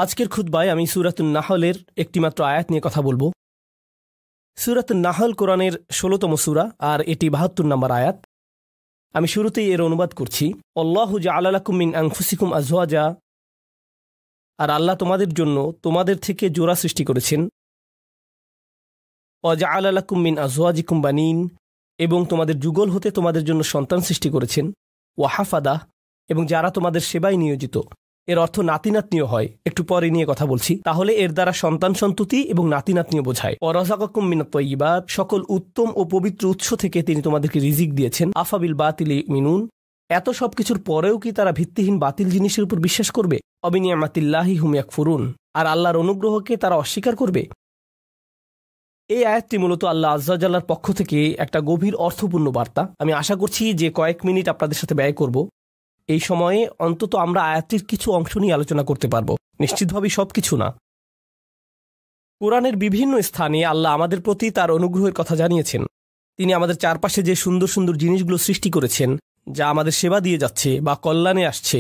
আজকের খুতবায় আমি সূরাতুন নাহলের একটিমাত্র আয়াত নিয়ে কথা বলবো। সূরাতুন নাহল কোরআনের ১৬তম সূরা আর এটি ৭২ নম্বর আয়াত। আমি শুরুতেই এর অনুবাদ করছি। আল্লাহু জাআলা লাকুম মিন আনফুসিকুম আজওয়াজা, আর আল্লাহ তোমাদের জন্য তোমাদের থেকে জোড়া সৃষ্টি করেছেন। ওয়া জাআলা লাকুম মিন আজওয়াজিকুম বানিন, এবং তোমাদের যুগল হতে তোমাদের জন্য সন্তান সৃষ্টি করেছেন। ওয়া হাফাদা, এবং যারা তোমাদের সেবায় নিয়োজিত। এর অর্থ নাতি নাতনিও হয়, একটু পরে নিয়ে কথা বলছি। তাহলে এর দ্বারা সন্তান সন্ততি এবং নাতি নাতনিও বোঝায়। ওয়ারাযাকাকুম মিনাত তাইয়্যিবাত, সকল উত্তম ও পবিত্র উৎস থেকে তিনি তোমাদেরকে রিজিক দিয়েছেন। আফাবিল বাতিলি ইউমিনুন, এত সব কিছুর পরেও কি তারা ভিত্তিহীন বাতিল জিনিসের উপর বিশ্বাস করবে? অবিনিয়ামাতিল্লাহি হুম ইয়াকফুরুন, আর আল্লাহর অনুগ্রহকে তারা অস্বীকার করবে। এই আয়াতটি মূলত আল্লাহ আযজা ওয়া জাল্লার পক্ষ থেকে একটা গভীর অর্থপূর্ণ বার্তা। আমি আশা করছি যে কয়েক মিনিট আপনাদের সাথে ব্যয় করব। এই সময়ে অন্তত আমরা আয়াতটির কিছু অংশ নিয়ে আলোচনা করতে পারব, নিশ্চিতভাবেই সব কিছু না। কোরআনের বিভিন্ন স্থানে আল্লাহ আমাদের প্রতি তার অনুগ্রহের কথা জানিয়েছেন। তিনি আমাদের চারপাশে যে সুন্দর সুন্দর জিনিসগুলো সৃষ্টি করেছেন, যা আমাদের সেবা দিয়ে যাচ্ছে বা কল্যাণে আসছে,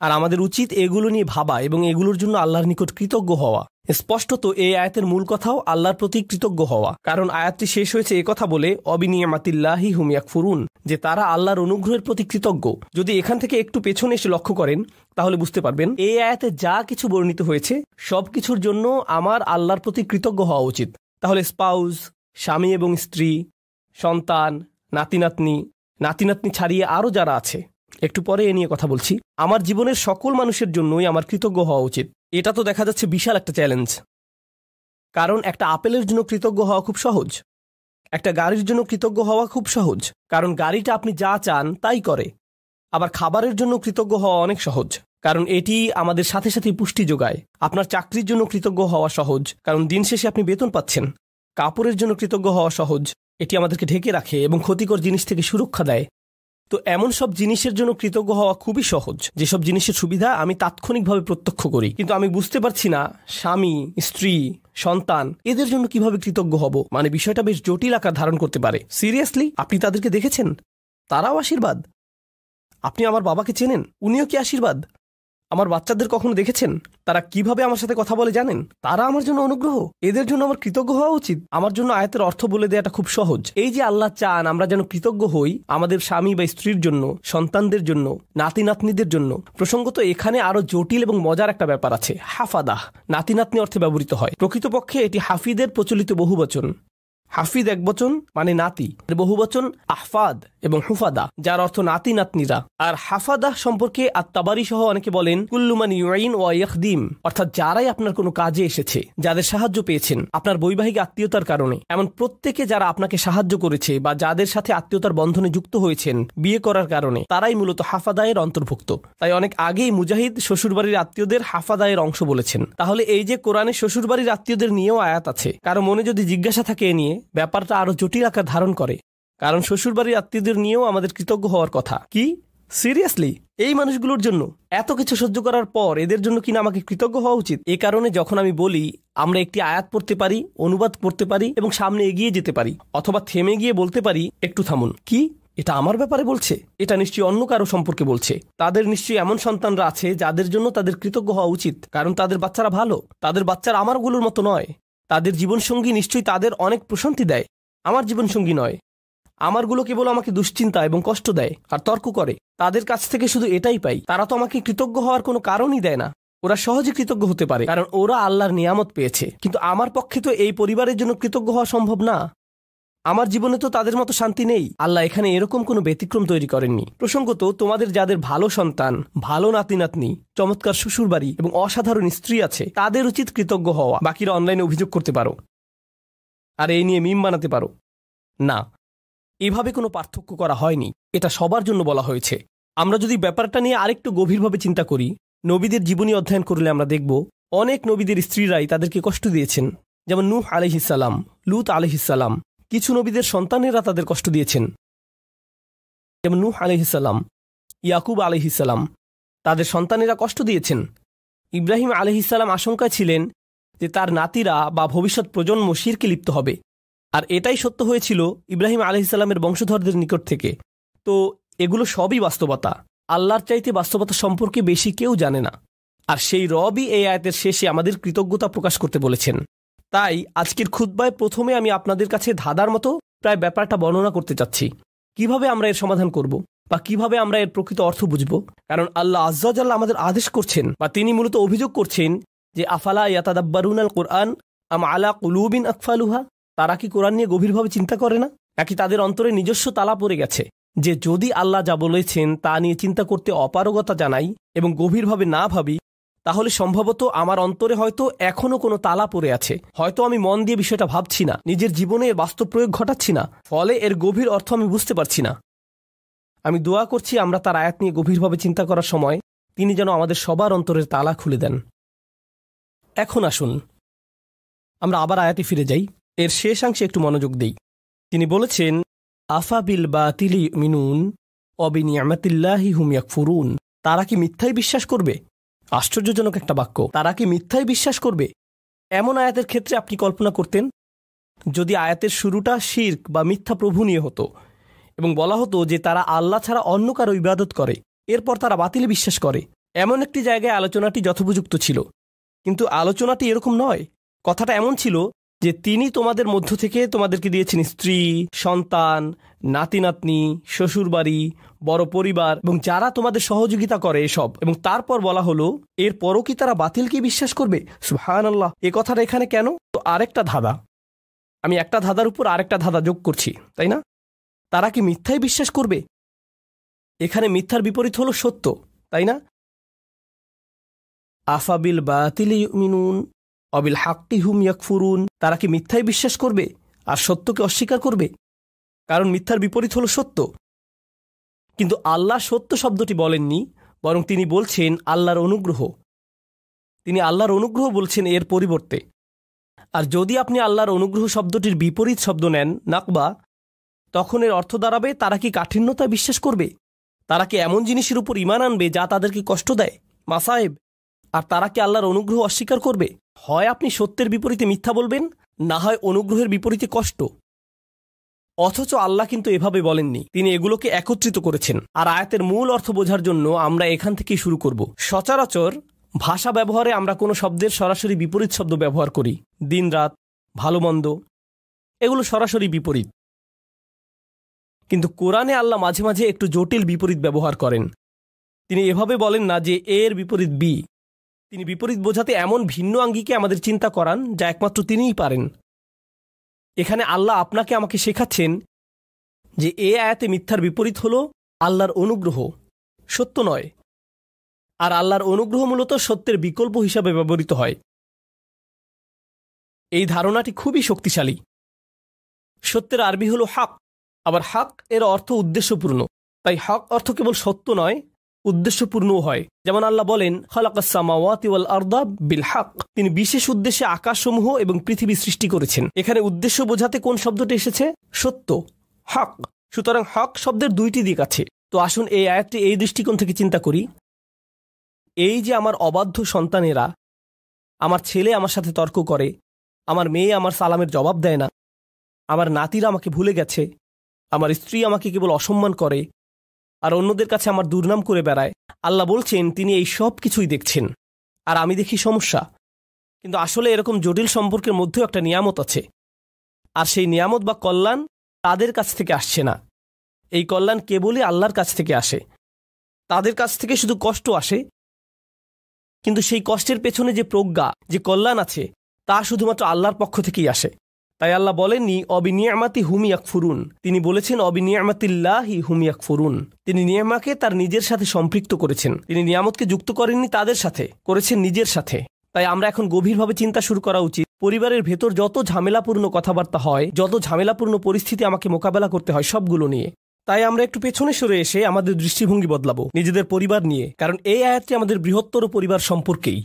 আর আমাদের উচিত এগুলো নিয়ে ভাবা এবং এগুলোর জন্য আল্লাহর নিকট কৃতজ্ঞ হওয়া। স্পষ্টত এই আয়াতের মূল কথাও আল্লাহর প্রতি কৃতজ্ঞ হওয়া, কারণ আয়াতটি শেষ হয়েছে একথা বলে অবিনিয়ামাতিল্লাহি হুম ইয়াকফুরুন, যে তারা আল্লাহর অনুগ্রহের প্রতি কৃতজ্ঞ। যদি এখান থেকে একটু পেছনে এসে লক্ষ্য করেন তাহলে বুঝতে পারবেন এই আয়াতে যা কিছু বর্ণিত হয়েছে সব কিছুর জন্য আমার আল্লাহর প্রতি কৃতজ্ঞ হওয়া উচিত। তাহলে স্পাউস, স্বামী এবং স্ত্রী, সন্তান, নাতি নাতনি ছাড়িয়ে আরও যারা আছে, একটু পরে এ নিয়ে কথা বলছি, আমার জীবনের সকল মানুষের জন্যই আমার কৃতজ্ঞ হওয়া উচিত। এটা তো দেখা যাচ্ছে বিশাল একটা চ্যালেঞ্জ, কারণ একটা আপেলের জন্য কৃতজ্ঞ হওয়া খুব সহজ, একটা গাড়ির জন্য কৃতজ্ঞ হওয়া খুব সহজ, কারণ গাড়িটা আপনি যা চান তাই করে। আবার খাবারের জন্য কৃতজ্ঞ হওয়া অনেক সহজ, কারণ এটি আমাদের সাথে সাথে পুষ্টি যোগায়। আপনার চাকরির জন্য কৃতজ্ঞ হওয়া সহজ, কারণ দিন শেষে আপনি বেতন পাচ্ছেন। কাপড়ের জন্য কৃতজ্ঞ হওয়া সহজ, এটি আমাদেরকে ঢেকে রাখে এবং ক্ষতিকর জিনিস থেকে সুরক্ষা দেয়। তো এমন সব জিনিসের জন্য কৃতজ্ঞ হওয়া খুবই সহজ, যেসব জিনিসের সুবিধা আমি তাৎক্ষণিকভাবে প্রত্যক্ষ করি, কিন্তু আমি বুঝতে পারছি না স্বামী, স্ত্রী, সন্তান এদের জন্য কিভাবে কৃতজ্ঞ হব। মানে বিষয়টা বেশ জটিল আকার ধারণ করতে পারে। সিরিয়াসলি, আপনি তাদেরকে দেখেছেন? তারাও আশীর্বাদ। আপনি আমার বাবাকে চেনেন, উনিও কি আশীর্বাদ? আমার বাচ্চাদের কখনো দেখেছেন? তারা কিভাবে আমার সাথে কথা বলে জানেন? তারা আমার জন্য অনুগ্রহ। এদের জন্য আমার কৃতজ্ঞ হওয়া উচিত। আমার জন্য আয়াতের অর্থ বলে দেওয়াটা খুব সহজ। এই যে আল্লাহ চান আমরা যেন কৃতজ্ঞ হই আমাদের স্বামী বা স্ত্রীর জন্য, সন্তানদের জন্য, নাতি নাতনিদের জন্য। প্রসঙ্গত এখানে আরো জটিল এবং মজার একটা ব্যাপার আছে। হাফাদাহ নাতি নাতনি অর্থে ব্যবহৃত হয়। প্রকৃতপক্ষে এটি হাফিদের প্রচলিত বহুবচন। হাফিদ একবচন মানে নাতি, বহুবচন আহফাদ এবং হুফাদা, যার অর্থ নাতি নাতনিরা। আর হাফাদাহ সম্পর্কে আত-তাবারি সহ অনেকে বলেন কুল্লু মান ইউইন ওয়া ইয়াখদিম, অর্থাৎ যারাই আপনার কোনো কাজে এসেছে, যাদের সাহায্য পেয়েছেন আপনার বৈবাহিক আত্মীয়তার কারণে, এমন প্রত্যেকে যারা আপনাকে সাহায্য করেছে বা যাদের সাথে আত্মীয়তার বন্ধনে যুক্ত হয়েছেন বিয়ে করার কারণে, তারাই মূলত হাফাদায়ের অন্তর্ভুক্ত। তাই অনেক আগেই মুজাহিদ শ্বশুরবাড়ির আত্মীয়দের হাফাদায়ের অংশ বলেছেন। তাহলে এই যে কোরআনে শ্বশুরবাড়ির আত্মীয়দের নিয়েও আয়াত আছে, কারো মনে যদি জিজ্ঞাসা থাকে এ নিয়ে, ব্যাপারটা আরো জটিল আকার ধারণ করে, কারণ শ্বশুরবাড়ির আত্মীয়দের নিয়েও আমাদের কৃতজ্ঞ হওয়ার কথা। কি সিরিয়াসলি? এই মানুষগুলোর জন্য এত কিছু সহ্য করার পর এদের জন্য কিনা আমাকে কৃতজ্ঞ হওয়া উচিত? এই কারণে যখন আমি বলি আমরা একটি আয়াত পড়তে পারি, অনুবাদ করতে পারি এবং সামনে এগিয়ে যেতে পারি, অথবা থেমে গিয়ে বলতে পারি একটু থামুন, কি এটা আমার ব্যাপারে বলছে? এটা নিশ্চয়ই অন্য কারো সম্পর্কে বলছে। তাদের নিশ্চয়ই এমন সন্তানরা আছে যাদের জন্য তাদের কৃতজ্ঞ হওয়া উচিত, কারণ তাদের বাচ্চারা ভালো। তাদের বাচ্চারা আমারগুলোর মতো নয়। তাদের জীবনসঙ্গী নিশ্চয়ই তাদের অনেক প্রশান্তি দেয়, আমার জীবনসঙ্গী নয়। আমারগুলো কেবল আমাকে দুশ্চিন্তা এবং কষ্ট দেয় আর তর্ক করে। তাদের কাছ থেকে শুধু এটাই পাই। তারা তো আমাকে কৃতজ্ঞ হওয়ার কোনো কারণই দেয় না। ওরা সহজে কৃতজ্ঞ হতে পারে কারণ ওরা আল্লাহর নিয়ামত পেয়েছে, কিন্তু আমার পক্ষে তো এই পরিবারের জন্য কৃতজ্ঞ হওয়া সম্ভব না। আমার জীবনে তো তাদের মতো শান্তি নেই। আল্লাহ এখানে এরকম কোনো ব্যতিক্রম তৈরি করেননি। প্রসঙ্গত তোমাদের যাদের ভালো সন্তান, ভালো নাতি নাতনি, চমৎকার শ্বশুরবাড়ি এবং অসাধারণ স্ত্রী আছে, তাদের উচিত কৃতজ্ঞ হওয়া। বাকিরা অনলাইনে অভিযোগ করতে পারো আর এই নিয়ে মিম বানাতে পারো। না, এভাবে কোনো পার্থক্য করা হয়নি। এটা সবার জন্য বলা হয়েছে। আমরা যদি ব্যাপারটা নিয়ে আরেকটু গভীরভাবে চিন্তা করি, নবীদের জীবনী অধ্যয়ন করলে আমরা দেখব অনেক নবীদের স্ত্রীরাই তাদেরকে কষ্ট দিয়েছেন। যেমন নূহ আলাইহিস সালাম, লূত আলাইহিস সালাম। কিছু নবীদের সন্তানেরা তাদের কষ্ট দিয়েছেন, যেমন নূহ আলাইহিস সালাম, ইয়াকুব আলাইহিস সালাম, তাদের সন্তানেরা কষ্ট দিয়েছেন। ইব্রাহিম আলাইহিস সালাম আশঙ্কায় ছিলেন যে তার নাতিরা বা ভবিষ্যৎ প্রজন্ম শিরকে লিপ্ত হবে, আর এটাই সত্য হয়েছিল ইব্রাহিম আলাইহিস সালামের বংশধরদের নিকট থেকে। তো এগুলো সবই বাস্তবতা। আল্লাহর চাইতে বাস্তবতা সম্পর্কে বেশি কেউ জানে না। আর সেই রবই এই আয়াতের শেষে আমাদের কৃতজ্ঞতা প্রকাশ করতে বলেছেন। তাই আজকের খুতবায় প্রথমে আমি আপনাদের কাছে ধাঁধার মতো প্রায় ব্যাপারটা বর্ণনা করতে চাচ্ছি, কিভাবে আমরা এর সমাধান করব বা কিভাবে আমরা এর প্রকৃত অর্থ বুঝব। কারণ আল্লাহ আজ্জা ওয়া জাল্লা আমাদের আদেশ করছেন বা তিনি মূলত অভিযোগ করছেন যে আফালা ইয়াতাদাব্বারুনাল কুরআন আম আলা কুলুবিন আকফালুহা, তারা কি কোরআন নিয়ে গভীরভাবে চিন্তা করে না, নাকি তাদের অন্তরে নিজস্ব তালা পড়ে গেছে যে যদি আল্লাহ যা বলেছেন তা নিয়ে চিন্তা করতে অপারগতা জানাই এবং গভীরভাবে না ভাবি, তাহলে সম্ভবত আমার অন্তরে হয়তো এখনো কোনো তালা পড়ে আছে, হয়তো আমি মন দিয়ে বিষয়টা ভাবছি না, নিজের জীবনে এর বাস্তব প্রয়োগ ঘটাচ্ছি না, ফলে এর গভীর অর্থ আমি বুঝতে পারছি না। আমি দোয়া করছি আমরা তার আয়াত নিয়ে গভীরভাবে চিন্তা করার সময় তিনি যেন আমাদের সবার অন্তরের তালা খুলে দেন। এখন আসুন আমরা আবার আয়াতে ফিরে যাই, এর শেষাংশে একটু মনোযোগ দেই। তিনি বলেছেন আফা বিল বাতিলি ইউমিনুন ওয়া বিনিআমাতিল্লাহি হুম ইয়াকফুরুন, তারা কি মিথ্যায় বিশ্বাস করবে? আশ্চর্যজনক একটা বাক্য, তারা কি মিথ্যায় বিশ্বাস করবে? এমন আয়াতের ক্ষেত্রে আপনি কল্পনা করতেন যদি আয়াতের শুরুটা শিরক বা মিথ্যা প্রভু নিয়ে হতো এবং বলা হতো যে তারা আল্লাহ ছাড়া অন্য কারো ইবাদত করে, এরপর তারা বাতিলে বিশ্বাস করে, এমন একটি জায়গায় আলোচনাটি যথোপযুক্ত ছিল। কিন্তু আলোচনাটি এরকম নয়। কথাটা এমন ছিল যে তিনি তোমাদের মধ্য থেকে তোমাদেরকে দিয়েছেন স্ত্রী, সন্তান, নাতি নাতনি, শ্বশুরবাড়ি, বড় পরিবার এবং যারা তোমাদের সহযোগিতা করে এসব, এবং তারপর বলা হলো এরপরও কি তারা বাতিলকে বিশ্বাস করবে? সুবহানাল্লাহ, এ কথাটা এখানে কেন? তো আরেকটা ধাঁধা, আমি একটা ধাঁধার উপর আরেকটা ধাঁধা যোগ করছি, তাই না? তারা কি মিথ্যায় বিশ্বাস করবে? এখানে মিথ্যার বিপরীত হলো সত্য, তাই না? আফাবিল বাতিলি ইউমিনুন অবিল হাক্কি হুম ইয়াকফুরুন, তারা কি মিথ্যায় বিশ্বাস করবে আর সত্যকে অস্বীকার করবে? কারণ মিথ্যার বিপরীত হলো সত্য। কিন্তু আল্লাহ সত্য শব্দটি বলেননি, বরং তিনি বলছেন আল্লাহর অনুগ্রহ। তিনি আল্লাহর অনুগ্রহ বলছেন এর পরিবর্তে। আর যদি আপনি আল্লাহর অনুগ্রহ শব্দটির বিপরীত শব্দ নেন নাকবা, তখন এর অর্থ দাঁড়াবে তারা কি কাঠিন্যতায় বিশ্বাস করবে? তারা কি এমন জিনিসের উপর ঈমান আনবে যা তাদেরকে কষ্ট দেয়, মাসায়েব? আর তারা কি আল্লাহর অনুগ্রহ অস্বীকার করবে? হয় আপনি সত্যের বিপরীতে মিথ্যা বলবেন, না হয় অনুগ্রহের বিপরীতে কষ্ট। অথচ আল্লাহ কিন্তু এভাবে বলেননি, তিনি এগুলোকে একত্রিত করেছেন। আর আয়াতের মূল অর্থ বোঝার জন্য আমরা এখান থেকেই শুরু করব। সচরাচর ভাষা ব্যবহারে আমরা কোনো শব্দের সরাসরি বিপরীত শব্দ ব্যবহার করি, দিন রাত, ভালো মন্দ, এগুলো সরাসরি বিপরীত। কিন্তু কোরআনে আল্লাহ মাঝে মাঝে একটু জটিল বিপরীত ব্যবহার করেন। তিনি এভাবে বলেন না যে এর বিপরীত বি, তিনি বিপরীত বোঝাতে এমন ভিন্ন আঙ্গিকে আমাদের চিন্তা করান যা একমাত্র তিনিই পারেন। এখানে আল্লাহ আপনাকে আমাকে শেখাচ্ছেন যে এ আয়াতে মিথ্যার বিপরীত হল আল্লাহর অনুগ্রহ, সত্য নয়। আর আল্লাহর অনুগ্রহ মূলত সত্যের বিকল্প হিসাবে ব্যবহৃত হয়। এই ধারণাটি খুবই শক্তিশালী। সত্যের আরবি হল হক, আবার হক এর অর্থ উদ্দেশ্যপূর্ণ। তাই হক অর্থ কেবল সত্য নয়, উদ্দেশ্যপূর্ণও হয়। যেমন আল্লাহ বলেন খালাকাস সামাওয়াতি ওয়াল আরদা বিল হক, তিনি বিশেষ উদ্দেশ্যে আকাশসমূহ এবং পৃথিবী সৃষ্টি করেছেন। এখানে উদ্দেশ্য বোঝাতে কোন শব্দটি এসেছে? সত্য, হক। সুতরাং হক শব্দের দুইটি দিক আছে। তো আসুন এই আয়াতটি এই দৃষ্টিকোণ থেকে চিন্তা করি। এই যে আমার অবাধ্য সন্তানেরা, আমার ছেলে আমার সাথে তর্ক করে, আমার মেয়ে আমার সালামের জবাব দেয় না, আমার নাতিরা আমাকে ভুলে গেছে, আমার স্ত্রী আমাকে কেবল অসম্মান করে, আর অন্যদের কাছে আমার দুর্নাম করে বেড়ায়। আল্লাহ বলছেন তিনি এই সব কিছুই দেখছেন, আর আমি দেখি সমস্যা। কিন্তু আসলে এরকম জটিল সম্পর্কের মধ্যেও একটা নিয়ামত আছে, আর সেই নিয়ামত বা কল্যাণ তাদের কাছ থেকে আসছে না। এই কল্যাণ কেবলই আল্লাহর কাছ থেকে আসে। তাদের কাছ থেকে শুধু কষ্ট আসে, কিন্তু সেই কষ্টের পেছনে যে প্রজ্ঞা, যে কল্যাণ আছে, তা শুধুমাত্র আল্লাহর পক্ষ থেকেই আসে। তাই আল্লাহ বলেননি অবিনিয়ামাতি হুম ইয়াকফুরুন, তিনি বলেছেন অবিনিয়ামাতিল্লাহি হুম ইয়াকফুরুন। তিনি নিয়ামাকে তার নিজের সাথে সম্পৃক্ত করেছেন। তিনি নিয়ামতকে যুক্ত করেননি তাদের সাথে, করেছেন নিজের সাথে। তাই আমরা এখন গভীরভাবে চিন্তা শুরু করা উচিত। পরিবারের ভেতর যত ঝামেলাপূর্ণ কথাবার্তা হয়, যত ঝামেলাপূর্ণ পরিস্থিতি আমাকে মোকাবেলা করতে হয়, সবগুলো নিয়ে। তাই আমরা একটু পেছনে সরে এসে আমাদের দৃষ্টিভঙ্গি বদলাবো নিজেদের পরিবার নিয়ে। কারণ এই আয়াতটি আমাদের বৃহত্তর পরিবার সম্পর্কেই।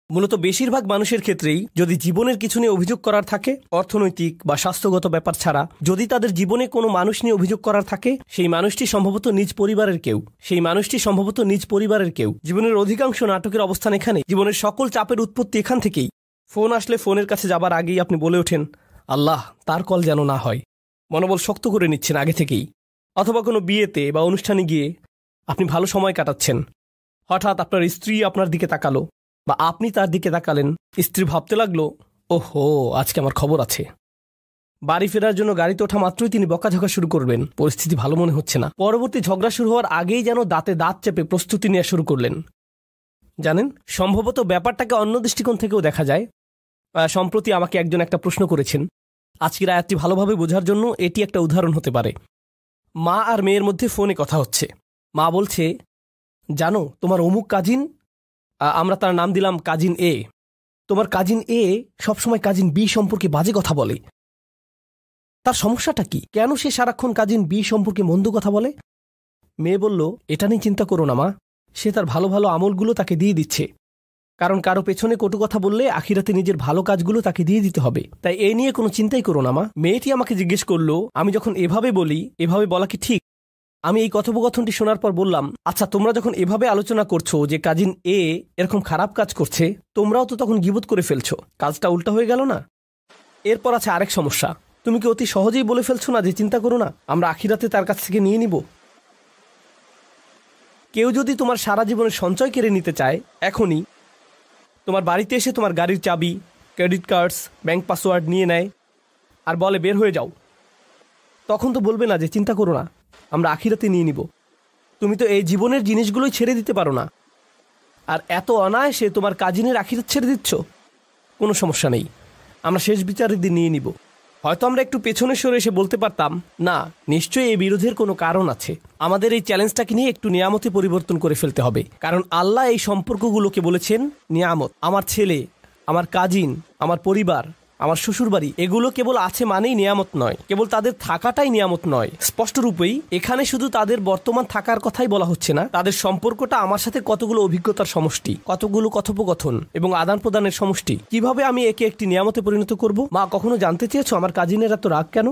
মূলত বেশিরভাগ মানুষের ক্ষেত্রেই যদি জীবনের কিছু নিয়ে অভিযোগ করার থাকে, অর্থনৈতিক বা স্বাস্থ্যগত ব্যাপার ছাড়া যদি তাদের জীবনে কোনো মানুষ নিয়ে অভিযোগ করার থাকে, সেই মানুষটি সম্ভবত নিজ পরিবারের কেউ। জীবনের অধিকাংশ নাটকের অবস্থান এখানে। জীবনের সকল চাপের উৎপত্তি এখান থেকেই। ফোন আসলে ফোনের কাছে যাবার আগেই আপনি বলে ওঠেন আল্লাহ তার কল যেন না হয়, মনোবল শক্ত করে নিচ্ছেন আগে থেকেই। অথবা কোনো বিয়েতে বা অনুষ্ঠানে গিয়ে আপনি ভালো সময় কাটাচ্ছেন, হঠাৎ আপনার স্ত্রী আপনার দিকে তাকালো, বা আপনি তার দিকে তাকালেন। স্ত্রী ভাবতে লাগলো, ওহো, আজকে আমার খবর আছে। বাড়ি ফেরার জন্য গাড়িতে ওঠা মাত্রই তিনি বকাঝকা শুরু করবেন। পরিস্থিতি ভালো মনে হচ্ছে না। পরবর্তী ঝগড়া শুরু হওয়ার আগেই যেন দাঁতে দাঁত চেপে প্রস্তুতি নেওয়া শুরু করলেন। জানেন, সম্ভবত ব্যাপারটাকে অন্য দৃষ্টিকোণ থেকেও দেখা যায়। সম্প্রতি আমাকে একজন একটা প্রশ্ন করেছেন। আজকের আয়াতটি ভালোভাবে বোঝার জন্য এটি একটা উদাহরণ হতে পারে। মা আর মেয়ের মধ্যে ফোনে কথা হচ্ছে। মা বলছে, জানো তোমার অমুক কাজিন, আমরা তার নাম দিলাম কাজিন এ, তোমার কাজিন এ সবসময় কাজিন বি সম্পর্কে বাজে কথা বলে। তার সমস্যাটা কি? কেন সে সারাক্ষণ কাজিন বি সম্পর্কে মন্দ কথা বলে? মেয়ে বলল, এটা নিয়ে চিন্তা করো না মা, সে তার ভালো ভালো আমলগুলো তাকে দিয়ে দিচ্ছে। কারণ কারো পেছনে কটু কথা বললে আখিরাতে নিজের ভালো কাজগুলো তাকে দিয়ে দিতে হবে। তাই এ নিয়ে কোনো চিন্তাই করো না মা। মেয়েটি আমাকে জিজ্ঞেস করলো, আমি যখন এভাবে বলি, এভাবে বলা কি ঠিক? আমি এই কথোপকথনটি শোনার পর বললাম, আচ্ছা, তোমরা যখন এভাবে আলোচনা করছো যে কাজিন এ এরকম খারাপ কাজ করছে, তোমরাও তো তখন গীবত করে ফেলছো। কাজটা উল্টা হয়ে গেল না? এরপর আছে আরেক সমস্যা। তুমি কি অতি সহজেই বলে ফেলছো না যে চিন্তা করো না, আমরা আখিরাতে তার কাছ থেকে নিয়ে নিব? কেউ যদি তোমার সারা জীবনের সঞ্চয় কেড়ে নিতে চায়, এখনই তোমার বাড়িতে এসে তোমার গাড়ির চাবি, ক্রেডিট কার্ডস, ব্যাংক পাসওয়ার্ড নিয়ে নেয় আর বলে বের হয়ে যাও, তখন তো বলবে না যে চিন্তা করো না, আমরা আখিরাতে নিয়ে নিব। তুমি তো এই জীবনের জিনিসগুলোই ছেড়ে দিতে পারো না, আর এত অনায়াসে তোমার কাজিনের আখিরাত ছেড়ে দিচ্ছ। কোনো সমস্যা নেই, আমরা শেষ বিচারের দিন নিয়ে নিব। হয়তো আমরা একটু পেছনে সরে এসে বলতে পারতাম, না, নিশ্চয়ই এই বিরোধের কোনো কারণ আছে, আমাদের এই চ্যালেঞ্জটাকে নিয়ে একটু নিয়ামতে পরিবর্তন করে ফেলতে হবে। কারণ আল্লাহ এই সম্পর্কগুলোকে বলেছেন নিয়ামত। আমার ছেলে, আমার কাজিন, আমার পরিবার, আমার শ্বশুরবাড়ি, এগুলো কেবল আছে মানেই নিয়ামত নয়, কেবল তাদের থাকাটাই নিয়ামত নয়। স্পষ্টরূপেই এখানে শুধু তাদের বর্তমান থাকার কথাই বলা হচ্ছে না, তাদের সম্পর্কটা আমার সাথে কতগুলো অভিজ্ঞতার সমষ্টি, কতগুলো কথোপকথন এবং আদান প্রদানের সমষ্টি। কিভাবে আমি একে একটি নিয়ামতে পরিণত করব? মা, কখনো জানতে চেয়েছো আমার কাজিনের এত রাগ কেন?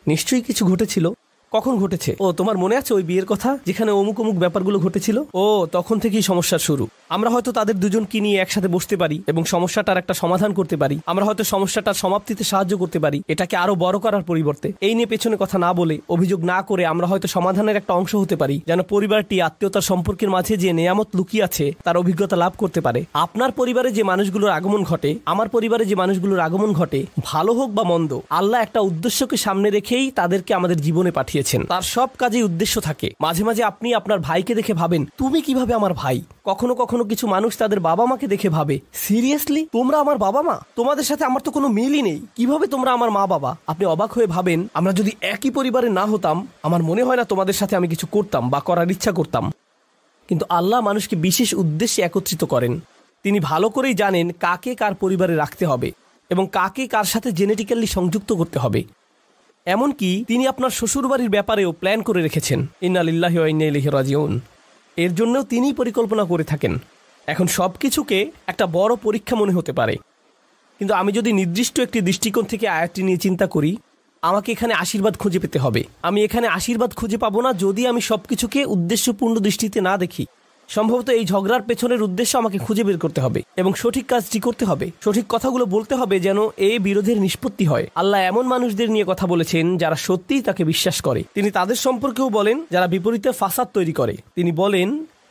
নিশ্চয়ই কিছু ঘটেছিল। কখন ঘটেছে? ও, তোমার মনে আছে ওই বিয়ের কথা, যেখানে অমুক অমুক ব্যাপারগুলো ঘটেছিল? ও, তখন থেকেই সমস্যার শুরু। আমরা হয়তো তাদের দুজনকে নিয়ে একসাথে বসতে পারি এবং সমস্যাটার একটা সমাধান করতে পারি। আমরা হয়তো সমস্যাটার সমাপ্তিতে সাহায্য করতে পারি, এটাকে আরো বড় করার পরিবর্তে। এই নিয়ে পেছনে কথা না বলে, অভিযোগ না করে আমরা হয়তো সমাধানের একটা অংশ হতে পারি, যেন পরিবারটি আত্মীয়তার সম্পর্কের মাঝে যে নিয়ামত লুকিয়ে আছে তার অভিজ্ঞতা লাভ করতে পারে। আপনার পরিবারে যে মানুষগুলোর আগমন ঘটে, আমার পরিবারে যে মানুষগুলোর আগমন ঘটে, ভালো হোক বা মন্দ, আল্লাহ একটা উদ্দেশ্যকে সামনে রেখেই তাদেরকে আমাদের জীবনে পাঠিয়েছেন। তার সব কাজেই উদ্দেশ্য থাকে। মাঝে মাঝে আপনি আপনার ভাইকে দেখে ভাবেন, তুমি কিভাবে আমার ভাই? কখনো কখনো কিছু মানুষ তাদের বাবা মাকে দেখে ভাবে, সিরিয়াসলি তোমরা আমার বাবা মা? তোমাদের সাথে আমার তো কোনো মিলই নেই, কিভাবে তোমরা আমার মা বাবা? আপনি অবাক হয়ে ভাবেন, আমরা যদি একই পরিবারে না হতাম, আমার মনে হয় না তোমাদের সাথে আমি কিছু করতাম বা করার ইচ্ছা করতাম। কিন্তু আল্লাহ মানুষকে বিশেষ উদ্দেশ্যে একত্রিত করেন। তিনি ভালো করেই জানেন কাকে কার পরিবারে রাখতে হবে এবং কাকে কার সাথে জেনেটিক্যালি সংযুক্ত করতে হবে। এমনকি তিনি আপনার শ্বশুরবাড়ির ব্যাপারেও প্ল্যান করে রেখেছেন। ইন্না লিল্লাহি ওয়া ইন্না ইলাইহি রাজিউন। এর জন্যও তিনিই পরিকল্পনা করে থাকেন। এখন সব কিছুকে একটা বড় পরীক্ষা মনে হতে পারে, কিন্তু আমি যদি নির্দিষ্ট একটি দৃষ্টিকোণ থেকে আয়াতটি নিয়ে চিন্তা করি, আমাকে এখানে আশীর্বাদ খুঁজে পেতে হবে। আমি এখানে আশীর্বাদ খুঁজে পাবো না যদি আমি সবকিছুকে উদ্দেশ্যপূর্ণ দৃষ্টিতে না দেখি। সম্ভবত এই ঝগড়ার পেছনের উদ্দেশ্য আমাকে খুঁজে বের করতে হবে এবং সঠিক কাজটি করতে হবে, সঠিক কথাগুলো বলতে হবে যেন এই বিরোধের নিষ্পত্তি হয়। আল্লাহ এমন মানুষদের নিয়ে কথা বলেছেন যারা সত্যিই তাকে বিশ্বাস করে। তিনি তাদের সম্পর্কেও বলেন যারা বিপরীতে ফাসাদ তৈরি করে। তিনি বলেন,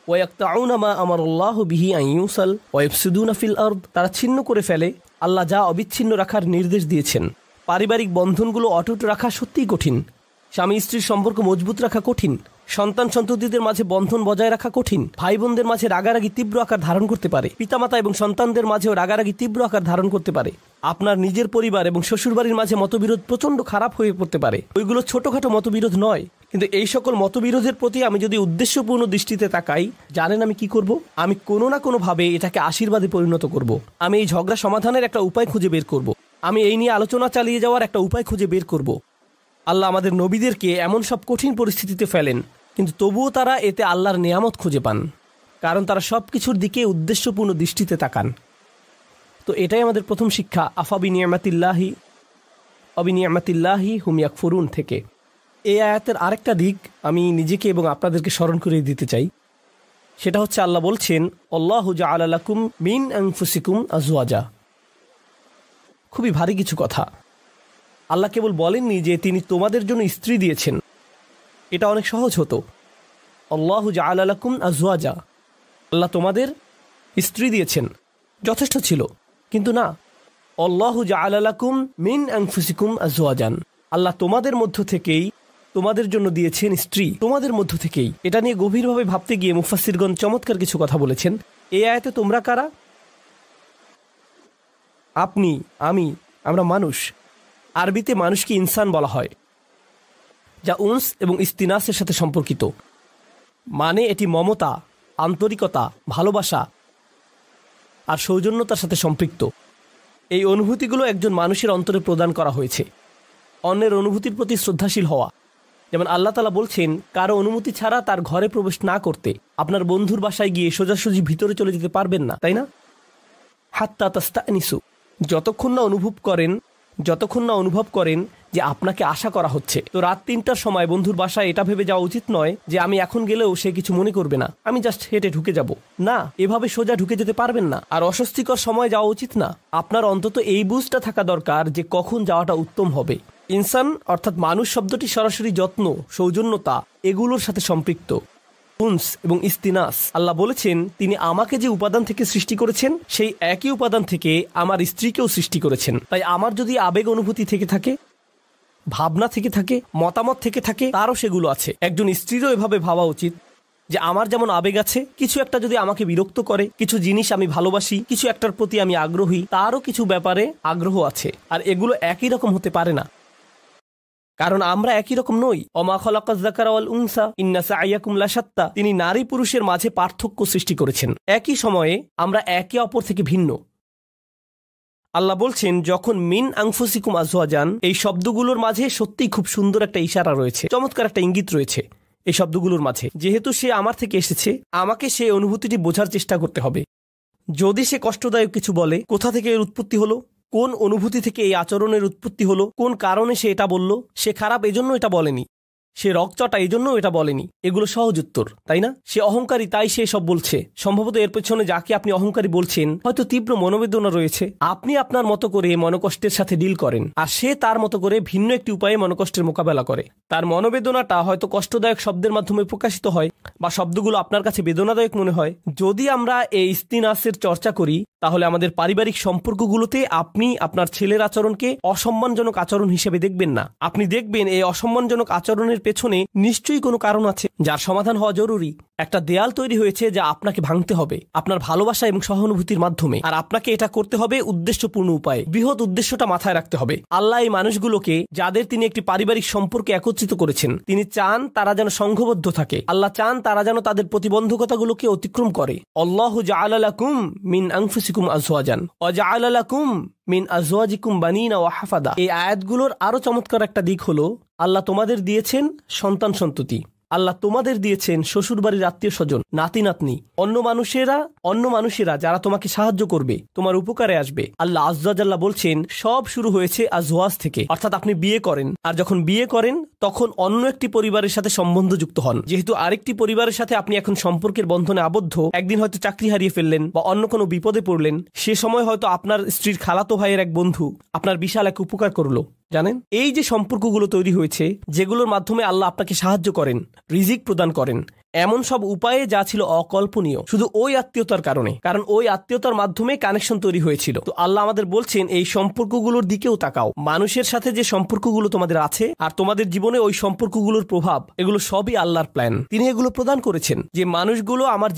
ওয়ায়াকতাউনা মা আমারাল্লাহু বিহি আন ইউসাল ওয়া ইফসিদুনা ফিল আরদ। তারা ছিন্ন করে ফেলে আল্লাহ যা অবিচ্ছিন্ন রাখার নির্দেশ দিয়েছেন। পারিবারিক বন্ধনগুলো অটুট রাখা সত্যিই কঠিন। স্বামী স্ত্রীর সম্পর্ক মজবুত রাখা কঠিন। সন্তান সন্ততিদের মাঝে বন্ধন বজায় রাখা কঠিন। ভাই বোনদের মাঝে রাগারাগি তীব্র আকার ধারণ করতে পারে। পিতামাতা এবং সন্তানদের মাঝেও রাগারাগি তীব্র আকার ধারণ করতে পারে। আপনার নিজের পরিবার এবং শ্বশুরবাড়ির মাঝে মতবিরোধ প্রচণ্ড খারাপ হয়ে পড়তে পারে। ওইগুলো ছোটখাটো মতবিরোধ নয়, কিন্তু এই সকল মতবিরোধের প্রতি আমি যদি উদ্দেশ্যপূর্ণ দৃষ্টিতে তাকাই, জানেন আমি কি করব? আমি কোনো না কোনোভাবে এটাকে আশীর্বাদে পরিণত করব। আমি এই ঝগড়া সমাধানের একটা উপায় খুঁজে বের করব। আমি এই নিয়ে আলোচনা চালিয়ে যাওয়ার একটা উপায় খুঁজে বের করব। আল্লাহ আমাদের নবীদেরকে এমন সব কঠিন পরিস্থিতিতে ফেলেন, কিন্তু তবুও তারা এতে আল্লাহর নিয়ামত খুঁজে পান, কারণ তারা সব কিছুর দিকে উদ্দেশ্যপূর্ণ দৃষ্টিতে তাকান। তো এটাই আমাদের প্রথম শিক্ষা, আবিনিয়ামাতিল্লাহি হুম ইয়াকফুরুন থেকে। এই আয়াতের আরেকটা দিক আমি নিজেকে এবং আপনাদেরকে স্মরণ করিয়ে দিতে চাই। সেটা হচ্ছে আল্লাহ বলছেন, আল্লাহু জাআলা লাকুম মিন আনফুসিকুম আজওয়াজা। খুবই ভারী কিছু কথা। আল্লাহ কেবল বলেননি যে তিনি তোমাদের জন্য স্ত্রী দিয়েছেন, এটা অনেক সহজ হতো। আল্লাহু জাআলা লাকুম আজওয়াজা, আল্লাহ তোমাদের স্ত্রী দিয়েছেন। যথেষ্ট ছিল। কিন্তু না, আল্লাহু জাআলা লাকুম মিন আনফুসিকুম আজওয়াজান, আল্লাহ তোমাদের মধ্য থেকেই তোমাদের জন্য দিয়েছেন স্ত্রী, তোমাদের মধ্য থেকেই। এটা নিয়ে গভীরভাবে ভাবতে গিয়ে মুফাসসিরগণ চমৎকার কিছু কথা বলেছেন। এই আয়াতে তোমরা কারা? আপনি, আমি, আমরা মানুষ। আরবিতে মানুষকে ইনসান বলা হয়, যা উনস এবং ইস্তিনাসের সাথে সম্পর্কিত। মানে এটি মমতা, আন্তরিকতা, ভালোবাসা আর সৌজন্যতার সাথে সম্পৃক্ত। এই অনুভূতিগুলো একজন মানুষের অন্তরে প্রদান করা হয়েছে। অন্যের অনুভূতির প্রতি শ্রদ্ধাশীল হওয়া, যেমন আল্লাহ তাআলা বলছেন কারো অনুমতি ছাড়া তার ঘরে প্রবেশ না করতে। আপনার বন্ধুর বাসায় গিয়ে সোজাসুজি ভিতরে চলে যেতে পারবেন না, তাই না? হাত্তা তাস্তানিসু, যতক্ষণ না অনুভব করেন যে আপনাকে আশা করা হচ্ছে। তো রাত ৩টার সময় বন্ধুর বাসায় এটা ভেবে যাওয়া উচিত নয় যে আমি এখন গেলেও সে কিছু মনে করবে না, আমি জাস্ট হেঁটে ঢুকে যাব। না, এভাবে সোজা ঢুকে যেতে পারবেন না। আর অস্বস্তিকর সময় যাওয়া উচিত না। আপনার অন্তত এই বুঝটা থাকা দরকার যে কখন যাওয়াটা উত্তম হবে। ইনসান অর্থাৎ মানুষ শব্দটি সরাসরি যত্ন, সৌজন্যতা এগুলোর সাথে সম্পৃক্ত। উনস এবং ইস্তিনাস, আল্লাহ বলেছেন তিনি আমাকে যে উপাদান থেকে সৃষ্টি করেছেন সেই একই উপাদান থেকে আমার স্ত্রীকেও সৃষ্টি করেছেন। তাই আমার যদি আবেগ অনুভূতি থেকে থাকে, ভাবনা থেকে থাকে, মতামত থেকে থাকে, তারও সেগুলো আছে। একজন স্ত্রীরও এভাবে ভাবা উচিত যে আমার যেমন আবেগ আছে, কিছু একটা যদি আমাকে বিরক্ত করে, কিছু জিনিস আমি ভালোবাসি, কিছু একটার প্রতি আমি আগ্রহী, তারও কিছু ব্যাপারে আগ্রহ আছে। আর এগুলো একই রকম হতে পারে না, কারণ আমরা একই রকম নই। ওমা খালাকাজ যাকারা ওয়াল উনসা ইন্না সা'য়াকুম লাশাত্তা, তিনি নারী পুরুষের মাঝে পার্থক্য সৃষ্টি করেছেন। একই সময়ে আমরা একে অপর থেকে ভিন্ন। আল্লাহ বলছেন যখন মিন আনফুসিকুম আজওয়াজান, এই শব্দগুলোর মাঝে সত্যিই খুব সুন্দর একটা ইশারা রয়েছে, চমৎকার একটা ইঙ্গিত রয়েছে এই শব্দগুলোর মাঝে। যেহেতু সে আমার থেকে এসেছে, আমাকে সেই অনুভূতিটি বোঝার চেষ্টা করতে হবে। যদি সে কষ্টদায়ক কিছু বলে, কোথা থেকে এর উৎপত্তি হলো, কোন অনুভূতি থেকে এই আচরণের উৎপত্তি হলো, কোন কারণে সে এটা বলল, সে খারাপ এজন্য এটা বলেনি, সে রকচটা এজন্য এটা বলেনি, এগুলো সহজ উত্তর, তাই না? সে অহংকারী তাই সে সব বলছে। সম্ভবত এর পেছনে যাকে আপনি অহংকারী বলছেন হয়তো তীব্র মনোবেদনা রয়েছে। আপনি আপনার মতো করে মনোকষ্টের সাথে ডিল করেন, আর সে তার মতো করে ভিন্ন একটি উপায়ে মনোকষ্টের মোকাবেলা করে। তার মনোবেদনাটা হয়তো কষ্টদায়ক শব্দের মাধ্যমে প্রকাশিত হয়, বা শব্দগুলো আপনার কাছে বেদনাদায়ক মনে হয়। যদি আমরা এই ইস্তিনাসের চর্চা করি, তাহলে আমাদের পারিবারিক সম্পর্কগুলোতে আপনি আপনার ছেলের আচরণকে অসম্মানজনক আচরণ হিসেবে দেখবেন না। আপনি দেখবেন এই অসম্মানজনক আচরণের পেছনে নিশ্চয়ই কোনো কারণ আছে যার সমাধান হওয়া জরুরি। একটা দেয়াল তৈরি হয়েছে যা আপনাকে ভাঙতে হবে আপনার ভালোবাসা এবং সহানুভূতির মাধ্যমে, আর আপনাকে এটা করতে হবে উদ্দেশ্যপূর্ণ উপায়ে। বৃহৎ উদ্দেশ্যটা মাথায় রাখতে হবে। আল্লাহ এই মানুষগুলোকে, যাদের তিনি একটি পারিবারিক সম্পর্কে একত্রিত করেছেন, তিনি চান তারা যেন সংঘবদ্ধ থাকে। আল্লাহ চান তারা যেন তাদের প্রতিবন্ধকতাগুলোকে অতিক্রম করে। আল্লাহু জাআলা লাকুম মিন আনফুসিকুম আজওয়াজান ওয়া জাআলা লাকুম মিন আজওয়াজিকুম বানিনা ওয়া হাফাদা। এই আয়াতগুলোর আরো চমৎকার একটা দিক হলো আল্লাহ তোমাদের দিয়েছেন সন্তান সন্ততি, আল্লাহ তোমাদের দিয়েছেন শ্বশুরবাড়ির আত্মীয় স্বজন, নাতি নাতনি, অন্য মানুষেরা যারা তোমাকে সাহায্য করবে, তোমার উপকারে আসবে। আল্লাহ আযজা ওয়া জাল্লা বলছেন সব শুরু হয়েছে আজওয়াজ থেকে, অর্থাৎ আপনি বিয়ে করেন, আর যখন বিয়ে করেন তখন অন্য একটি পরিবারের সাথে সম্বন্ধ যুক্ত হন। যেহেতু আরেকটি পরিবারের সাথে আপনি এখন সম্পর্কের বন্ধনে আবদ্ধ, একদিন হয়তো চাকরি হারিয়ে ফেললেন বা অন্য কোনো বিপদে পড়লেন, সে সময় হয়তো আপনার স্ত্রীর খালাতো ভাইয়ের এক বন্ধু আপনার বিশাল এক উপকার করলো। জানেন, এই যে সম্পর্কগুলো তৈরি হয়েছে, যেগুলোর মাধ্যমে আল্লাহ আপনাকে সাহায্য করেন, রিজিক প্রদান করেন, এমন সব উপায়ে যা ছিল অকল্পনীয় শুধু ওই আত্মীয়তার কারণে, কারণ ওই আত্মীয়তার মাধ্যমে কানেকশন তৈরি হয়েছিল। তো আল্লাহ আমাদের বলছেন এই সম্পর্কগুলোর দিকেও তাকাও। মানুষের সাথে যে সম্পর্কগুলো তোমাদের আছে আর তোমাদের জীবনে ওই সম্পর্কগুলোর প্রভাব, এগুলো সবই আল্লাহর প্ল্যান। তিনি এগুলো প্রদান করেছেন। যে মানুষগুলো আমার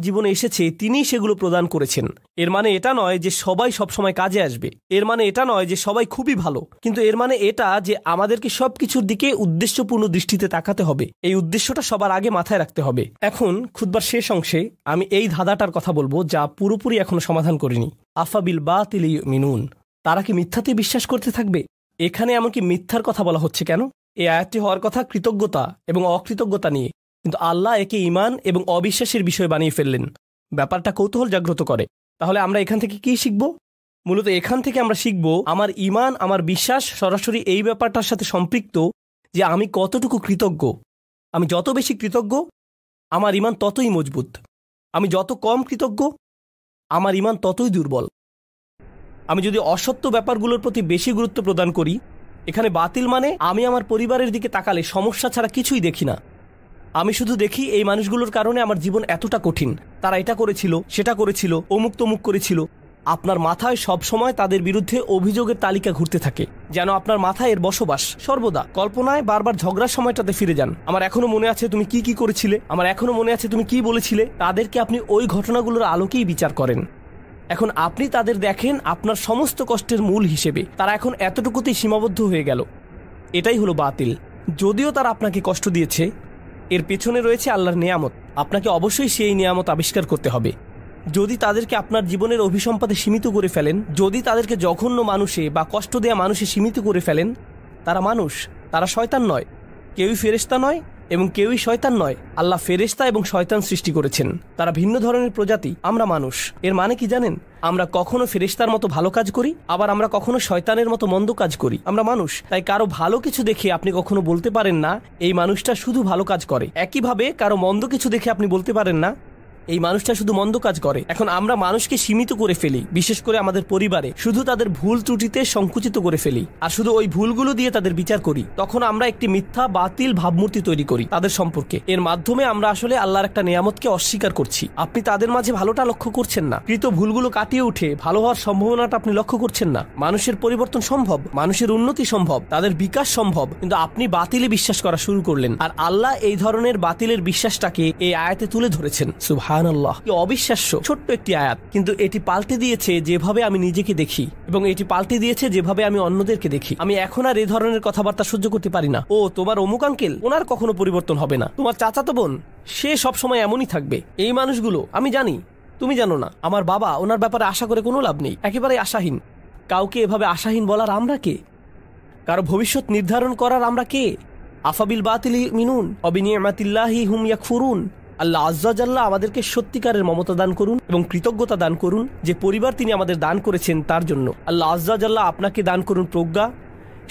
জীবনে এসেছে তিনি সেগুলো প্রদান করেছেন। এর মানে এটা নয় যে সবাই সবসময় কাজে আসবে, এর মানে এটা নয় যে সবাই খুবই ভালো, কিন্তু এর মানে এটা যে আমাদেরকে সবকিছুর দিকে উদ্দেশ্যপূর্ণ দৃষ্টিতে তাকাতে হবে। এই উদ্দেশ্যটা সবার আগে মাথায় রাখতে হবে। এখন খুতবার শেষ অংশে আমি এই ধাঁধাটার কথা বলবো যা পুরোপুরি এখনো সমাধান করিনি। আফা বিল বাতিলি ইউমিনুন, তারা কি মিথ্যাতে বিশ্বাস করতে থাকবে? এখানে এমনকি মিথ্যার কথা বলা হচ্ছে কেন? এই আয়াতটি হওয়ার কথা কৃতজ্ঞতা এবং অকৃতজ্ঞতা নিয়ে, কিন্তু আল্লাহ একে ঈমান এবং অবিশ্বাসের বিষয় বানিয়ে ফেললেন। ব্যাপারটা কৌতূহল জাগ্রত করে। তাহলে আমরা এখান থেকে কি শিখব? মূলত এখান থেকে আমরা শিখব আমার ঈমান, আমার বিশ্বাস সরাসরি এই ব্যাপারটার সাথে সম্পৃক্ত যে আমি কতটুকু কৃতজ্ঞ। আমি যত বেশি কৃতজ্ঞ আমার ঈমান ততই মজবুত। আমি যত কম কৃতজ্ঞ আমার ঈমান ততই দুর্বল। আমি যদি অসত্য ব্যাপারগুলোর প্রতি বেশি গুরুত্ব প্রদান করি, এখানে বাতিল মানে আমি আমার পরিবারের দিকে তাকালে সমস্যা ছাড়া কিছুই দেখি না। আমি শুধু দেখি এই মানুষগুলোর কারণে আমার জীবন এতটা কঠিন, তারা এটা করেছিল, সেটা করেছিল, অমুক তমুক করেছিল। আপনার মাথায় সব সময় তাদের বিরুদ্ধে অভিযোগের তালিকা ঘুরতে থাকে, যেন আপনার মাথায় এর বসবাস। সর্বদা কল্পনায় বারবার ঝগড়ার সময়টাতে ফিরে যান। আমার এখনো মনে আছে তুমি কি কি করেছিলে, আমার এখনো মনে আছে তুমি কি বলেছিলে। তাদেরকে আপনি ওই ঘটনাগুলোর আলোকেই বিচার করেন। এখন আপনি তাদের দেখেন আপনার সমস্ত কষ্টের মূল হিসেবে। তারা এখন এতটুকুতেই সীমাবদ্ধ হয়ে গেল। এটাই হলো বাতিল। যদিও তারা আপনাকে কষ্ট দিয়েছে, এর পেছনে রয়েছে আল্লাহর নেয়ামত। আপনাকে অবশ্যই সেই নেয়ামত আবিষ্কার করতে হবে। যদি তাদেরকে আপনার জীবনের অভিসম্পাদে সীমিত করে ফেলেন, যদি তাদেরকে জঘন্য মানুষে বা কষ্ট দেয়া মানুষে সীমিত করে ফেলেন, তারা মানুষ, তারা শয়তান নয়। কেউই ফেরেশতা নয় এবং কেউই শয়তান নয়। আল্লাহ ফেরেশতা এবং শয়তান সৃষ্টি করেছেন, তারা ভিন্ন ধরনের প্রজাতি। আমরা মানুষ। এর মানে কি জানেন? আমরা কখনো ফেরেশতার মতো ভালো কাজ করি, আবার আমরা কখনো শয়তানের মতো মন্দ কাজ করি। আমরা মানুষ, তাই কারো ভালো কিছু দেখে আপনি কখনো বলতে পারেন না এই মানুষটা শুধু ভালো কাজ করে। একইভাবে কারো মন্দ কিছু দেখে আপনি বলতে পারেন না এই মানুষটা শুধু মন্দ কাজ করে। এখন আমরা মানুষকে সীমিত করে ফেলি, বিশেষ করে আমাদের পরিবারে শুধু তাদের ভুল ত্রুটিতে সংকুচিত করে ফেলি, আর শুধু ওই ভুলগুলো দিয়ে তাদের বিচার করি। তখন আমরা একটি মিথ্যা বাতিল ভাবমূর্তি তৈরি করি তাদের সম্পর্কে। এর মাধ্যমে আমরা আসলে আল্লাহর একটা নিয়ামতকে অস্বীকার করছি। আপনি তাদের মাঝে ভালোটা লক্ষ্য করছেন না, কৃত ভুলগুলো কাটিয়ে উঠে ভালো হওয়ার সম্ভাবনাটা আপনি লক্ষ্য করছেন না। মানুষের পরিবর্তন সম্ভব, মানুষের উন্নতি সম্ভব, তাদের বিকাশ সম্ভব, কিন্তু আপনি বাতিলে বিশ্বাস করা শুরু করলেন। আর আল্লাহ এই ধরনের বাতিলের বিশ্বাসটাকে এই আয়াতে তুলে ধরেছেন। সুবহানাল্লাহ, কি অবিশ্বাস্য ছোট্ট একটি আয়াত, কিন্তু এটি পাল্টে দিয়েছে যেভাবে আমি নিজেকে দেখি, এবং এটি পাল্টে দিয়েছে যেভাবে আমি অন্যদেরকে দেখি। আমি এখন আর এই ধরনের কথাবার্তা সহ্য করতে পারি না। ও তোমার অমুক আঙ্কেল, ওনার কখনো পরিবর্তন হবে না। তোমার চাচাতো বোন, সে সব সময় এমনই থাকবে। এই মানুষগুলো আমি জানি, তুমি জানো না। আমার বাবা, ওনার ব্যাপারে আশা করে কোনো লাভ নেই, একেবারে আশাহীন। কাউকে এভাবে আশাহীন বলার আমরা কে? কারো ভবিষ্যৎ নির্ধারণ করার আমরা কে? আফাবিল বাতিলি মিনুন অবিনিয়ামাতিল্লাহি হুম ইয়াকফুরুন। আল্লাহ আজ্জা জাল্লাহ আমাদেরকে সত্যিকারের মমতা দান করুন এবং কৃতজ্ঞতা দান করুন যে পরিবার তিনি আমাদের দান করেছেন তার জন্য। আল্লাহ আজ্জা জাল্লাহ আপনাকে দান করুন প্রজ্ঞা,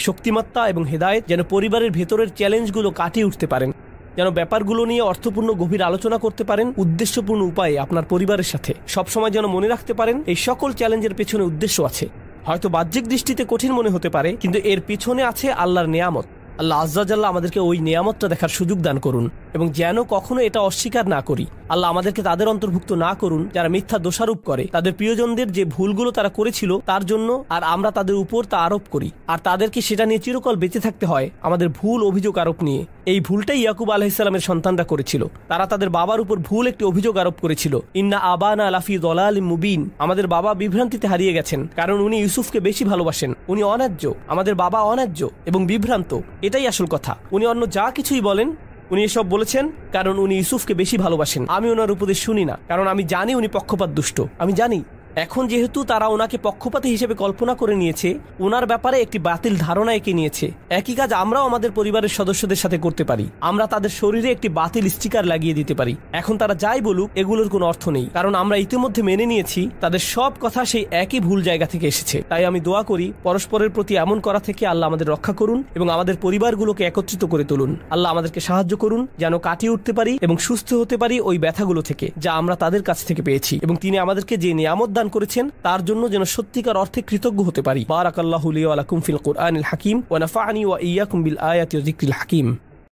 শক্তিমত্তা এবং হেদায়েত, যেন পরিবারের ভেতরের চ্যালেঞ্জগুলো কাটিয়ে উঠতে পারেন, যেন ব্যাপারগুলো নিয়ে অর্থপূর্ণ গভীর আলোচনা করতে পারেন উদ্দেশ্যপূর্ণ উপায়ে আপনার পরিবারের সাথে। সবসময় যেন মনে রাখতে পারেন এই সকল চ্যালেঞ্জের পেছনে উদ্দেশ্য আছে। হয়তো বাহ্যিক দৃষ্টিতে কঠিন মনে হতে পারে, কিন্তু এর পিছনে আছে আল্লাহর নেয়ামত। আল্লাহ আজ্জা জাল্লাহ আমাদেরকে ওই নেয়ামতটা দেখার সুযোগ দান করুন এবং যেন কখনো এটা অস্বীকার না করি। আল্লাহ আমাদেরকে তাদের অন্তর্ভুক্ত না করুন যারা মিথ্যা দোষারোপ করে তাদের প্রিয়জনদের যে ভুলগুলো তারা করেছিল তার জন্য, আর আমরা তাদের উপর তা আরোপ করি, আর তাদেরকে সেটা নিয়ে চিরকাল বেঁচে থাকতে হয় আমাদের ভুল অভিযোগ আরোপ নিয়ে। এই ভুলটাই ইয়াকুব আলাইহিসসালামের সন্তানরা করেছিল। তারা তাদের বাবার উপর ভুল একটি অভিযোগ আরোপ করেছিল, ইন্না আবানা লাফি যালালিম মুবিন। আমাদের বাবা বিভ্রান্তিতে হারিয়ে গেছেন, কারণ উনি ইউসুফকে বেশি ভালোবাসেন। উনি অন্যায্য, আমাদের বাবা অন্যায্য এবং বিভ্রান্ত, এটাই আসল কথা। উনি অন্য যা কিছুই বলেন, উনি এসব বলেছেন কারণ উনি ইউসুফকে বেশি ভালোবাসেন। আমি ওনার উপদেশ শুনি না, কারণ আমি জানি উনি পক্ষপাত দুষ্ট। আমি জানি এখন যেহেতু তারা ওনাকে পক্ষপাতী হিসেবে কল্পনা করে নিয়েছে, ওনার ব্যাপারে একটি বাতিল ধারণা এঁকে নিয়েছে। একই কাজ আমরাও আমাদের পরিবারের সদস্যদের সাথে করতে পারি। আমরা তাদের শরীরে একটি বাতিল স্টিকার লাগিয়ে দিতে পারি। এখন তারা যাই বলুক এগুলোর কোনো অর্থ নেই, কারণ আমরা ইতিমধ্যে মেনে নিয়েছি তাদের সব কথা সেই একই ভুল জায়গা থেকে এসেছে। তাই আমি দোয়া করি পরস্পরের প্রতি এমন করা থেকে আল্লাহ আমাদের রক্ষা করুন এবং আমাদের পরিবারগুলোকে একত্রিত করে তুলুন। আল্লাহ আমাদেরকে সাহায্য করুন যেন কাটিয়ে উঠতে পারি এবং সুস্থ হতে পারি ওই ব্যথাগুলো থেকে যা আমরা তাদের কাছ থেকে পেয়েছি, এবং তিনি আমাদেরকে যে নিয়ামত দান করেছেন তার জন্য যেন সত্যিকার অর্থে কৃতজ্ঞ হতে পারি। বারাকাল্লাহু লি ওয়া লাকুম ফিল কুরআনিল হাকিম ওয়া নাফা'নি ওয়া ইয়্যাকুম বিল আয়াতি ওয়া যিকরিল হাকিম।